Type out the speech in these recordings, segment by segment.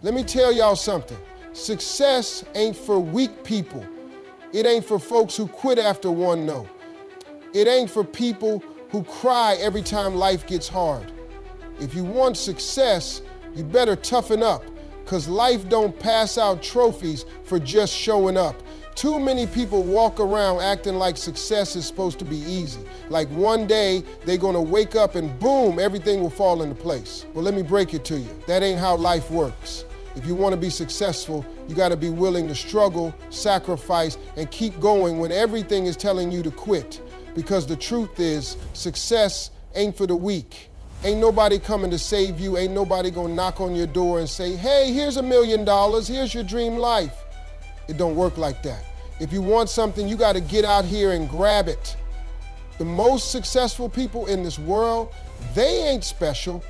Let me tell y'all something. Success ain't for weak people. It ain't for folks who quit after one no. It ain't for people who cry every time life gets hard. If you want success, you better toughen up, because life don't pass out trophies for just showing up. Too many people walk around acting like success is supposed to be easy. Like one day they're gonna wake up and boom, everything will fall into place. Well, let me break it to you. That ain't how life works. If you want to be successful, you got to be willing to struggle, sacrifice, and keep going when everything is telling you to quit. Because the truth is, success ain't for the weak. Ain't nobody coming to save you. Ain't nobody gonna knock on your door and say, hey, here's $1 million, here's your dream life. It don't work like that. If you want something, you got to get out here and grab it. The most successful people in this world, they ain't special.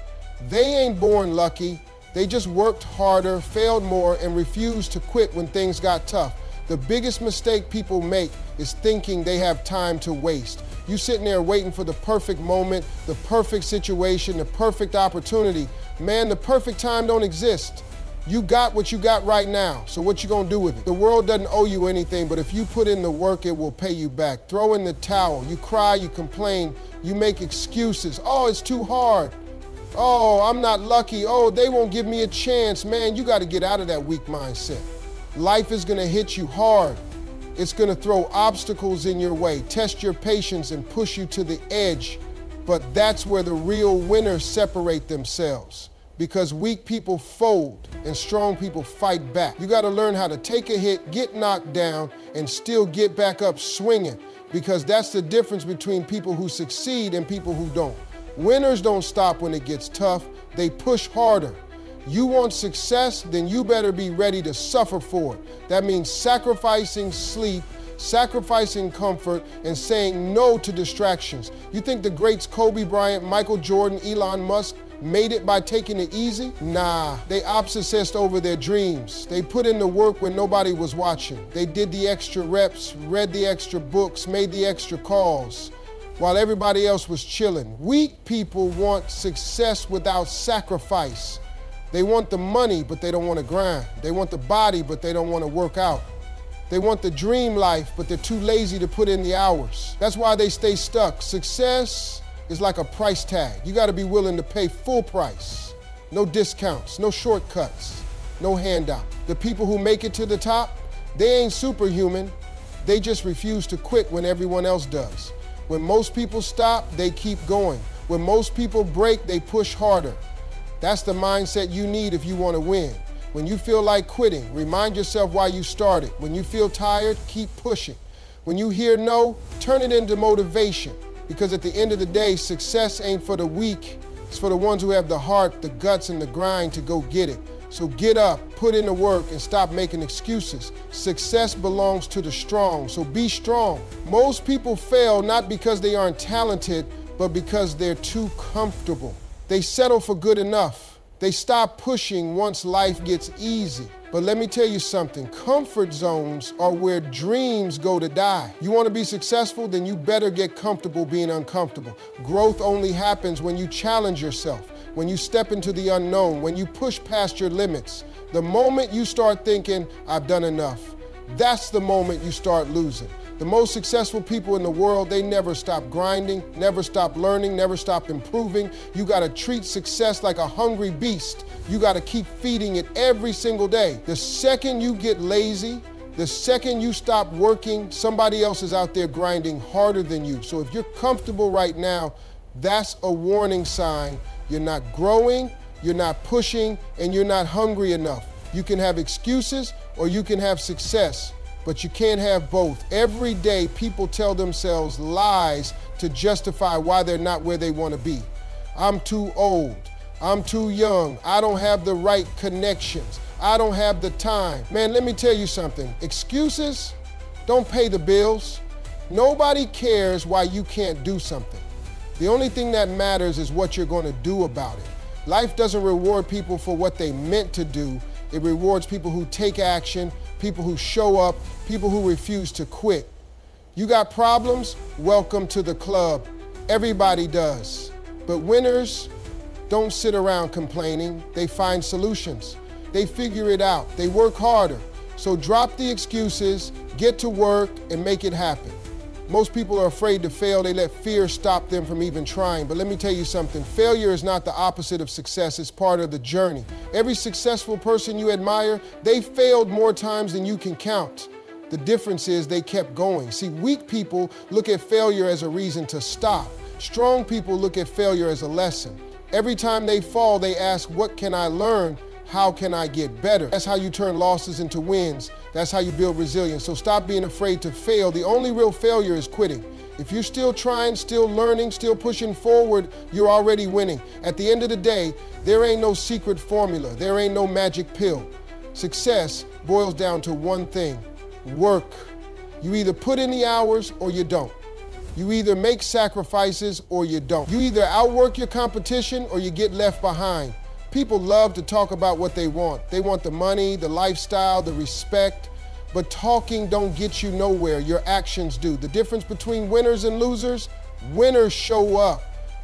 They ain't born lucky. They just worked harder, failed more, and refused to quit when things got tough. The biggest mistake people make is thinking they have time to waste. You sitting there waiting for the perfect moment, the perfect situation, the perfect opportunity. Man, the perfect time don't exist. You got what you got right now, so what you gonna do with it? The world doesn't owe you anything, but if you put in the work, it will pay you back. Throw in the towel. You cry, you complain, you make excuses. Oh, it's too hard. Oh, I'm not lucky. Oh, they won't give me a chance. Man, you got to get out of that weak mindset. Life is going to hit you hard. It's going to throw obstacles in your way, test your patience, and push you to the edge. But that's where the real winners separate themselves, because weak people fold and strong people fight back. You got to learn how to take a hit, get knocked down, and still get back up swinging, because that's the difference between people who succeed and people who don't. Winners don't stop when it gets tough, they push harder. You want success, then you better be ready to suffer for it. That means sacrificing sleep, sacrificing comfort, and saying no to distractions. You think the greats Kobe Bryant, Michael Jordan, Elon Musk made it by taking it easy? Nah, they obsessed over their dreams. They put in the work when nobody was watching. They did the extra reps, read the extra books, made the extra calls, while everybody else was chilling. Weak people want success without sacrifice. They want the money, but they don't want to grind. They want the body, but they don't want to work out. They want the dream life, but they're too lazy to put in the hours. That's why they stay stuck. Success is like a price tag. You got to be willing to pay full price. No discounts, no shortcuts, no handout. The people who make it to the top, they ain't superhuman. They just refuse to quit when everyone else does. When most people stop, they keep going. When most people break, they push harder. That's the mindset you need if you want to win. When you feel like quitting, remind yourself why you started. When you feel tired, keep pushing. When you hear no, turn it into motivation. Because at the end of the day, success ain't for the weak. It's for the ones who have the heart, the guts, and the grind to go get it. So get up, put in the work, and stop making excuses. Success belongs to the strong, so be strong. Most people fail not because they aren't talented, but because they're too comfortable. They settle for good enough. They stop pushing once life gets easy. But let me tell you something, comfort zones are where dreams go to die. You want to be successful, then you better get comfortable being uncomfortable. Growth only happens when you challenge yourself, when you step into the unknown, when you push past your limits. The moment you start thinking, I've done enough, that's the moment you start losing. The most successful people in the world, they never stop grinding, never stop learning, never stop improving. You gotta treat success like a hungry beast. You gotta keep feeding it every single day. The second you get lazy, the second you stop working, somebody else is out there grinding harder than you. So if you're comfortable right now, that's a warning sign. You're not growing, you're not pushing, and you're not hungry enough. You can have excuses or you can have success, but you can't have both. Every day, people tell themselves lies to justify why they're not where they want to be. I'm too old. I'm too young. I don't have the right connections. I don't have the time. Man, let me tell you something. Excuses don't pay the bills. Nobody cares why you can't do something. The only thing that matters is what you're going to do about it. Life doesn't reward people for what they meant to do. It rewards people who take action, people who show up, people who refuse to quit. You got problems? Welcome to the club. Everybody does. But winners don't sit around complaining. They find solutions. They figure it out. They work harder. So drop the excuses, get to work, and make it happen. Most people are afraid to fail. They let fear stop them from even trying. But let me tell you something. Failure is not the opposite of success. It's part of the journey. Every successful person you admire, they failed more times than you can count. The difference is they kept going. See, weak people look at failure as a reason to stop. Strong people look at failure as a lesson. Every time they fall, they ask, what can I learn? How can I get better? That's how you turn losses into wins. That's how you build resilience. So stop being afraid to fail. The only real failure is quitting. If you're still trying, still learning, still pushing forward, you're already winning. At the end of the day, there ain't no secret formula. There ain't no magic pill. Success boils down to one thing: work. You either put in the hours or you don't. You either make sacrifices or you don't. You either outwork your competition or you get left behind. People love to talk about what they want. They want the money, the lifestyle, the respect, but talking don't get you nowhere. Your actions do. The difference between winners and losers: winners show up.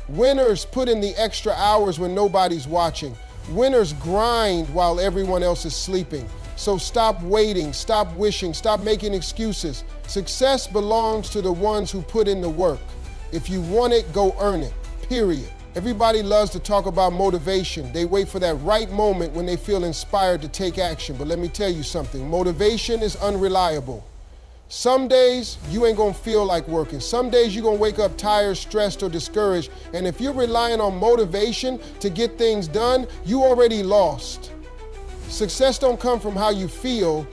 Winners put in the extra hours when nobody's watching. Winners grind while everyone else is sleeping. So stop waiting, stop wishing, stop making excuses. Success belongs to the ones who put in the work. If you want it, go earn it, period. Everybody loves to talk about motivation. They wait for that right moment when they feel inspired to take action. But let me tell you something, motivation is unreliable. Some days you ain't gonna feel like working. Some days you're gonna wake up tired, stressed, or discouraged. And if you're relying on motivation to get things done, you already lost. Success don't come from how you feel.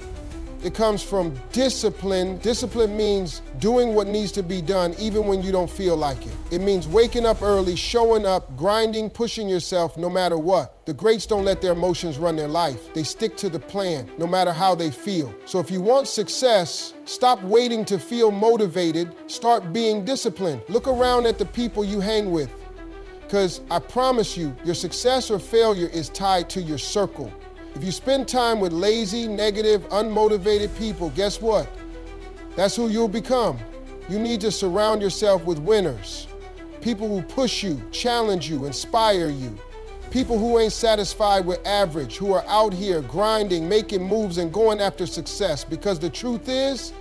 It comes from discipline. Discipline means doing what needs to be done even when you don't feel like it. It means waking up early, showing up, grinding, pushing yourself no matter what. The greats don't let their emotions run their life. They stick to the plan no matter how they feel. So if you want success, stop waiting to feel motivated. Start being disciplined. Look around at the people you hang with, because I promise you, your success or failure is tied to your circle. If you spend time with lazy, negative, unmotivated people, guess what? That's who you'll become. You need to surround yourself with winners. People who push you, challenge you, inspire you. People who ain't satisfied with average, who are out here grinding, making moves, and going after success. Because the truth is,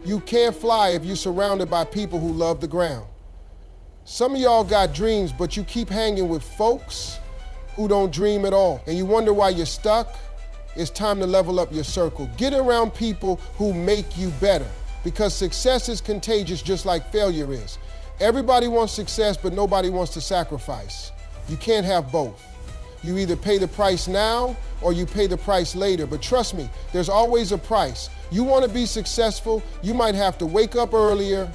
you can't fly if you're surrounded by people who love the ground. Some of y'all got dreams, but you keep hanging with folks who don't dream at all, and you wonder why you're stuck. It's time to level up your circle. Get around people who make you better, because success is contagious just like failure is. Everybody wants success, but nobody wants to sacrifice. You can't have both. You either pay the price now or you pay the price later, but trust me, there's always a price. You want to be successful, you might have to wake up earlier.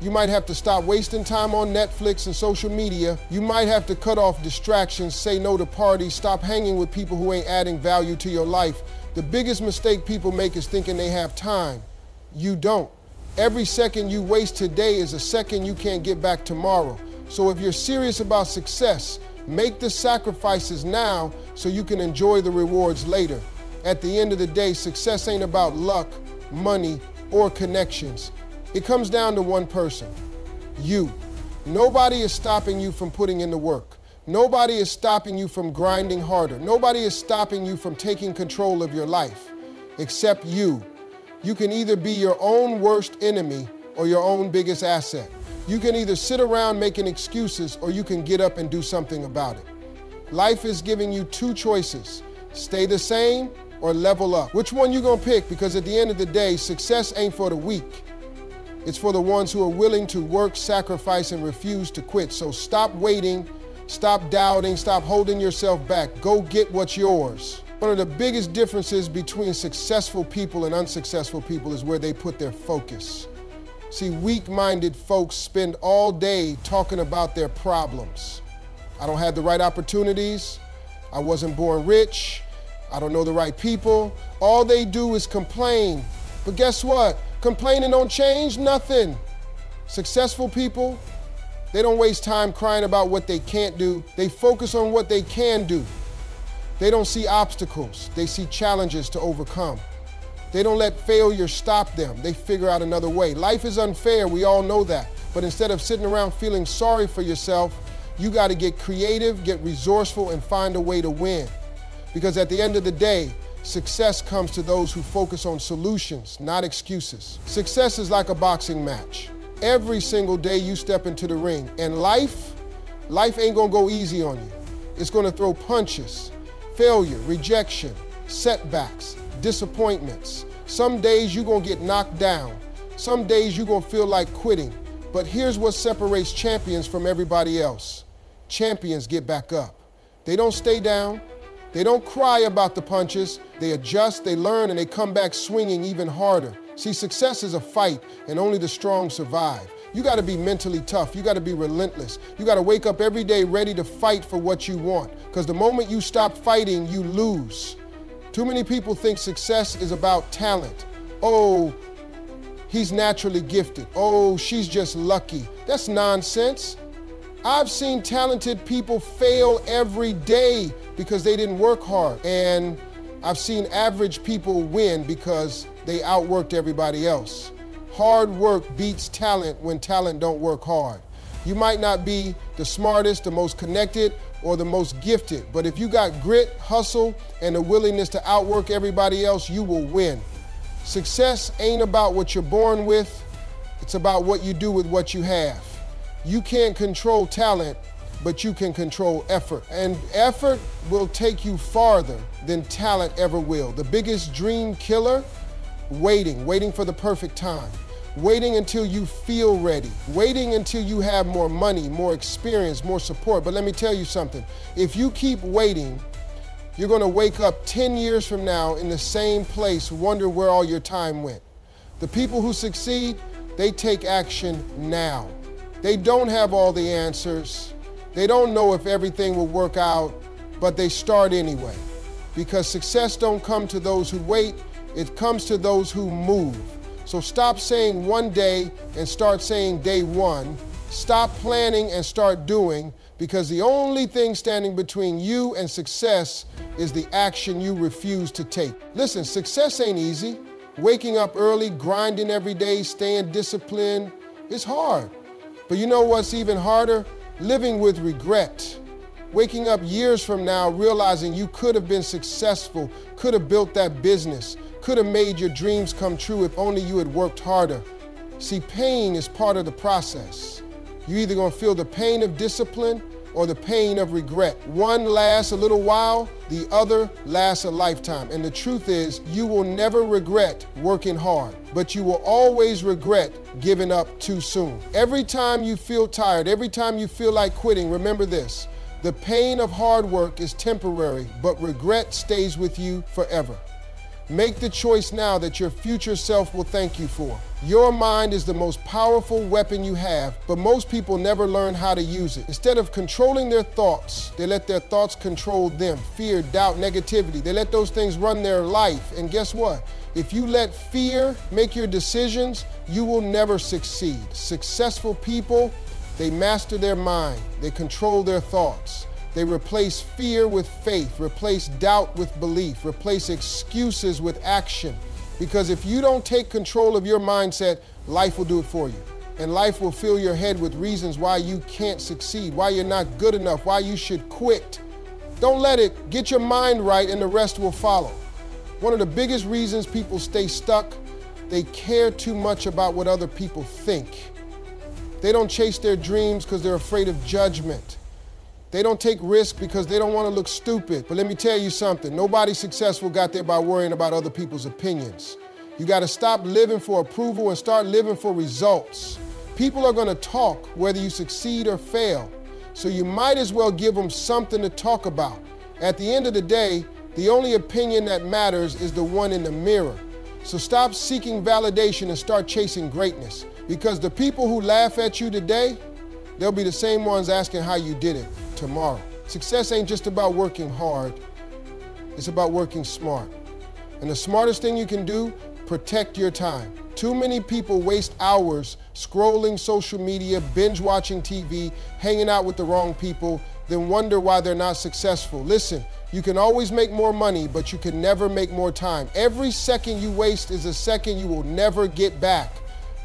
You might have to stop wasting time on Netflix and social media. You might have to cut off distractions, say no to parties, stop hanging with people who ain't adding value to your life. The biggest mistake people make is thinking they have time. You don't. Every second you waste today is a second you can't get back tomorrow. So if you're serious about success, make the sacrifices now so you can enjoy the rewards later. At the end of the day, success ain't about luck, money, or connections. It comes down to one person: you. Nobody is stopping you from putting in the work. Nobody is stopping you from grinding harder. Nobody is stopping you from taking control of your life, except you. You can either be your own worst enemy or your own biggest asset. You can either sit around making excuses or you can get up and do something about it. Life is giving you two choices: stay the same or level up. Which one you gonna pick? Because at the end of the day, success ain't for the weak. It's for the ones who are willing to work, sacrifice, and refuse to quit. So stop waiting, stop doubting, stop holding yourself back. Go get what's yours. One of the biggest differences between successful people and unsuccessful people is where they put their focus. See, weak-minded folks spend all day talking about their problems. I don't have the right opportunities. I wasn't born rich. I don't know the right people. All they do is complain. But guess what? Complaining don't change nothing. Successful people, they don't waste time crying about what they can't do. They focus on what they can do. They don't see obstacles. They see challenges to overcome. They don't let failure stop them. They figure out another way. Life is unfair, we all know that. But instead of sitting around feeling sorry for yourself, you got to get creative, get resourceful, and find a way to win. Because at the end of the day, success comes to those who focus on solutions, not excuses. Success is like a boxing match. Every single day you step into the ring, and life ain't gonna go easy on you. It's gonna throw punches, failure, rejection, setbacks, disappointments. Some days you're gonna get knocked down. Some days you're gonna feel like quitting. But here's what separates champions from everybody else. Champions get back up. They don't stay down. They don't cry about the punches. They adjust, they learn, and they come back swinging even harder. See, success is a fight, and only the strong survive. You gotta be mentally tough. You gotta be relentless. You gotta wake up every day ready to fight for what you want. Because the moment you stop fighting, you lose. Too many people think success is about talent. Oh, he's naturally gifted. Oh, she's just lucky. That's nonsense. I've seen talented people fail every day because they didn't work hard. And I've seen average people win because they outworked everybody else. Hard work beats talent when talent don't work hard. You might not be the smartest, the most connected, or the most gifted, but if you got grit, hustle, and a willingness to outwork everybody else, you will win. Success ain't about what you're born with, it's about what you do with what you have. You can't control talent, but you can control effort. And effort will take you farther than talent ever will. The biggest dream killer, waiting for the perfect time. Waiting until you feel ready. Waiting until you have more money, more experience, more support. But let me tell you something. If you keep waiting, you're gonna wake up 10 years from now in the same place, wonder where all your time went. The people who succeed, they take action now. They don't have all the answers. They don't know if everything will work out, but they start anyway. Because success don't come to those who wait, it comes to those who move. So stop saying one day and start saying day one. Stop planning and start doing, because the only thing standing between you and success is the action you refuse to take. Listen, success ain't easy. Waking up early, grinding every day, staying disciplined, it's hard. But you know what's even harder? Living with regret. Waking up years from now realizing you could have been successful, could have built that business, could have made your dreams come true if only you had worked harder. See, pain is part of the process. You're either gonna feel the pain of discipline or the pain of regret. One lasts a little while, the other lasts a lifetime. And the truth is, you will never regret working hard, but you will always regret giving up too soon. Every time you feel tired, every time you feel like quitting, remember this: the pain of hard work is temporary, but regret stays with you forever. Make the choice now that your future self will thank you for. Your mind is the most powerful weapon you have, but most people never learn how to use it. Instead of controlling their thoughts, they let their thoughts control them. Fear, doubt, negativity, they let those things run their life. And guess what? If you let fear make your decisions, you will never succeed. Successful people, they master their mind, they control their thoughts. They replace fear with faith, replace doubt with belief, replace excuses with action. Because if you don't take control of your mindset, life will do it for you. And life will fill your head with reasons why you can't succeed, why you're not good enough, why you should quit. Don't let it. Get your mind right and the rest will follow. One of the biggest reasons people stay stuck, they care too much about what other people think. They don't chase their dreams because they're afraid of judgment. They don't take risks because they don't want to look stupid. But let me tell you something, nobody successful got there by worrying about other people's opinions. You got to stop living for approval and start living for results. People are going to talk whether you succeed or fail. So you might as well give them something to talk about. At the end of the day, the only opinion that matters is the one in the mirror. So stop seeking validation and start chasing greatness. Because the people who laugh at you today, they'll be the same ones asking how you did it tomorrow. Success ain't just about working hard, it's about working smart. And the smartest thing you can do, protect your time. Too many people waste hours scrolling social media, binge watching TV, hanging out with the wrong people, then wonder why they're not successful. Listen, you can always make more money, but you can never make more time. Every second you waste is a second you will never get back.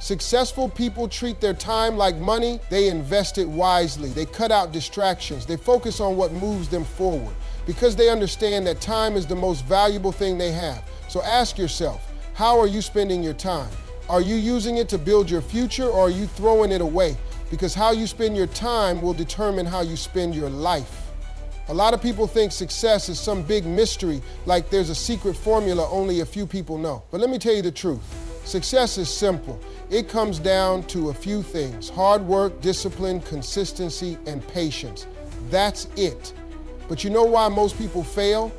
Successful people treat their time like money. They invest it wisely. They cut out distractions. They focus on what moves them forward. because they understand that time is the most valuable thing they have. So ask yourself, how are you spending your time? Are you using it to build your future, or are you throwing it away? Because how you spend your time will determine how you spend your life. A lot of people think success is some big mystery, like there's a secret formula only a few people know. But let me tell you the truth. Success is simple. It comes down to a few things: hard work, discipline, consistency, and patience. That's it. But you know why most people fail?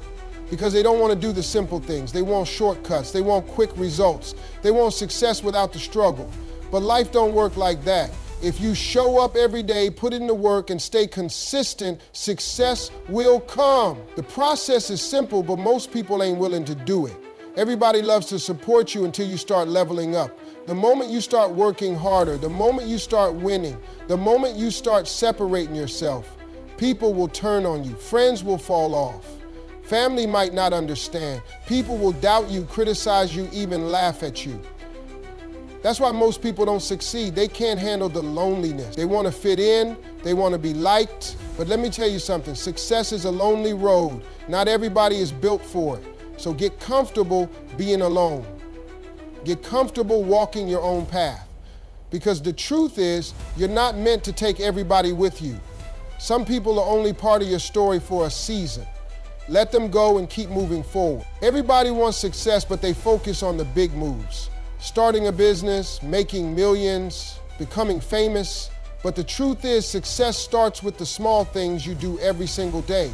Because they don't want to do the simple things. They want shortcuts. They want quick results. They want success without the struggle. But life don't work like that. If you show up every day, put in the work, and stay consistent, success will come. The process is simple, but most people ain't willing to do it. Everybody loves to support you until you start leveling up. The moment you start working harder, the moment you start winning, the moment you start separating yourself, people will turn on you. Friends will fall off. Family might not understand. People will doubt you, criticize you, even laugh at you. That's why most people don't succeed. They can't handle the loneliness. They want to fit in, they want to be liked. But let me tell you something, success is a lonely road. Not everybody is built for it. So get comfortable being alone. Get comfortable walking your own path. Because the truth is, you're not meant to take everybody with you. Some people are only part of your story for a season. Let them go and keep moving forward. Everybody wants success, but they focus on the big moves. Starting a business, making millions, becoming famous. But the truth is, success starts with the small things you do every single day.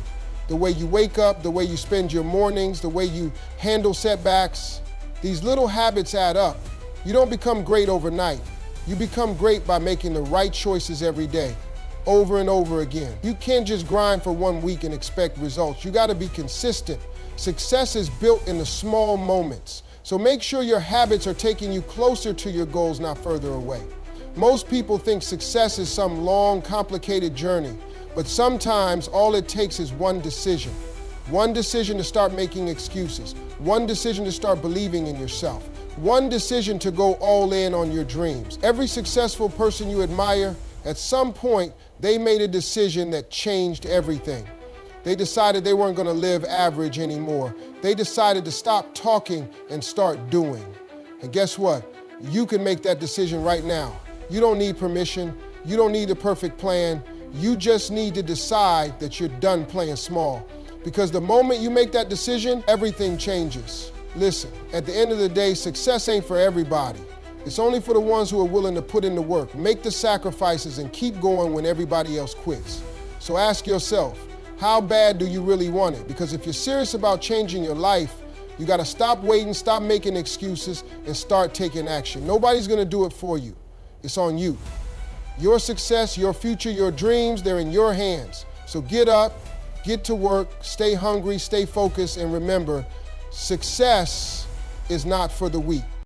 The way you wake up, the way you spend your mornings, the way you handle setbacks. These little habits add up. You don't become great overnight. You become great by making the right choices every day, over and over again. You can't just grind for 1 week and expect results. You gotta be consistent. Success is built in the small moments. So make sure your habits are taking you closer to your goals, not further away. Most people think success is some long, complicated journey, but sometimes all it takes is one decision. One decision to start making excuses. One decision to start believing in yourself. One decision to go all in on your dreams. Every successful person you admire, at some point, they made a decision that changed everything. They decided they weren't going to live average anymore. They decided to stop talking and start doing. And guess what? You can make that decision right now. You don't need permission. You don't need a perfect plan. You just need to decide that you're done playing small. Because the moment you make that decision, everything changes. Listen, at the end of the day, success ain't for everybody. It's only for the ones who are willing to put in the work, make the sacrifices, and keep going when everybody else quits. So ask yourself, how bad do you really want it? Because if you're serious about changing your life, you gotta stop waiting, stop making excuses, and start taking action. Nobody's gonna do it for you. It's on you. Your success, your future, your dreams, they're in your hands. So get up, get to work, stay hungry, stay focused, and remember, success is not for the weak.